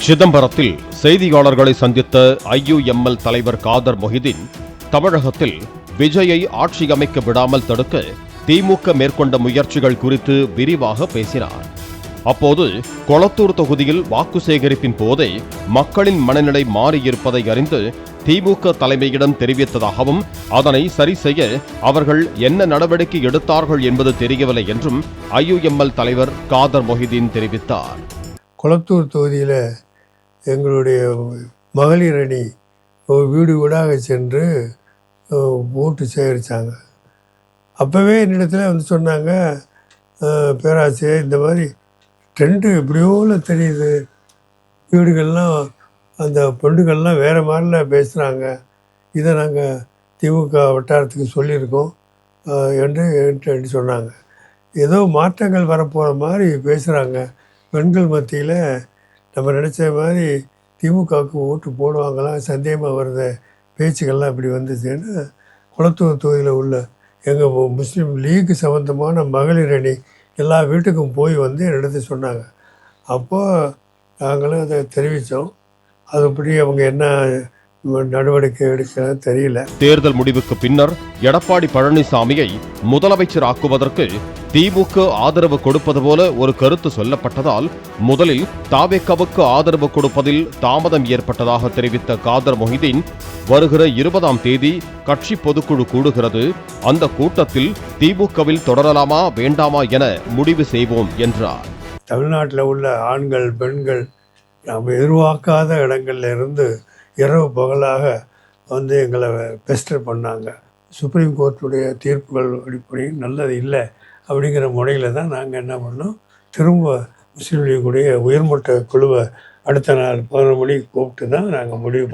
சிதம்பரத்தில் செய்தியாளர்களை சந்தித்த IUML தலைவர் காதர் மொஹிதீன், தமிழகத்தில் விஜயை ஆட்சி அமைக்க விடாமல் தடுக்க திமுக மேற்கொண்ட முயற்சிகள் குறித்து விரிவாக பேசினார். அப்போது கொளத்தூர் தொகுதியில் வாக்கு சேகரிப்பின் போதே மக்களின் மனநிலை மாறியிருப்பதை அறிந்து திமுக தலைமையிடம் தெரிவித்ததாகவும், அதனை சரி செய்ய அவர்கள் என்ன நடவடிக்கை எடுத்தார்கள் என்பது தெரியவில்லை என்றும் IUML தலைவர் காதர் மொஹிதீன் தெரிவித்தார். கொளத்தூர் தொகுதியில் எங்களுடைய மகளிர் அணி வீடு வீடாக சென்று ஓட்டு சேகரித்தாங்க. அப்போவே என்னிடத்துல வந்து சொன்னாங்க, பேராசிரியர் இந்த மாதிரி ட்ரெண்டு எப்படியோல தெரியுது, வீடுகள்லாம் அந்த பெண்டுகள்லாம் வேறு மாதிரிலாம் பேசுகிறாங்க, இதை நாங்கள் திமுக வட்டாரத்துக்கு சொல்லியிருக்கோம் என்று சொன்னாங்க. ஏதோ மாற்றங்கள் வரப்போகிற மாதிரி பேசுகிறாங்க, பெண்கள் மத்தியில் நம்ம நினச்ச மாதிரி திமுகவுக்கு ஓட்டு போடுவாங்களாம் சந்தேகமாக வருத பேச்சுக்கள்லாம் இப்படி வந்துச்சுன்னு கொளத்தூர் தொகுதியில் உள்ள எங்கள் முஸ்லீம் லீக் சம்மந்தமான மகளிர் அணி எல்லா வீட்டுக்கும் போய் வந்து என்னிடத்து சொன்னாங்க. அப்போது நாங்களும் அதை தெரிவித்தோம். அதுபடி அவங்க என்ன நடவடிக்கை எடுக்க தெரியல. தேர்தல் முடிவுக்கு பின்னர் எடப்பாடி பழனிசாமியை முதலமைச்சர் ஆக்குவதற்கு திமுக ஆதரவு கொடுப்பது போல ஒரு கருத்து சொல்லப்பட்டதால் முதலில் தாவேக்காவுக்கு ஆதரவு கொடுப்பதில் தாமதம் ஏற்பட்டதாக தெரிவித்த காதர் மொஹிதீன், வருகிற 20ஆம் தேதி கட்சி பொதுக்குழு கூடுகிறது, அந்த கூட்டத்தில் திமுகவில் தொடரலாமா வேண்டாமா என முடிவு செய்வோம் என்றார். தமிழ்நாட்டில் உள்ள ஆண்கள் பெண்கள் நாம் எதிர்பார்க்காத இடங்கள்ல இருந்து இரவு பகலாக வந்து எங்களை பெஸ்டர் பண்ணாங்க. சுப்ரீம் கோர்ட்டுடைய தீர்ப்புகள் அடிப்படையில் நல்லது இல்லை அப்படிங்கிற முறையில் தான் நாங்கள் என்ன பண்ணோம், திரும்ப முஸ்லீம் லீக்குடைய உயர்மட்ட குழுவை அடுத்த நாள் 11 மணிக்கு கூப்பிட்டு தான் நாங்கள் முடிவு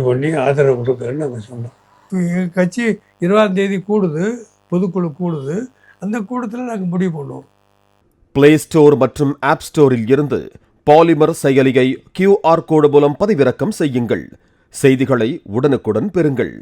பண்ணி ஆதரவு கொடுக்குறேன்னு நாங்கள் சொன்னோம். எங்கள் கட்சி 20ஆம் தேதி கூடுது, பொதுக்குழு கூடுது, அந்த கூட்டத்தில் நாங்கள் முடிவு பண்ணுவோம். பிளே ஸ்டோர் மற்றும் ஆப் ஸ்டோரில் இருந்து பாலிமர் செயலியை QR கோடு மூலம் பதிவிறக்கம் செய்யுங்கள். செய்திகளை உடனுக்குடன் பெறுங்கள்.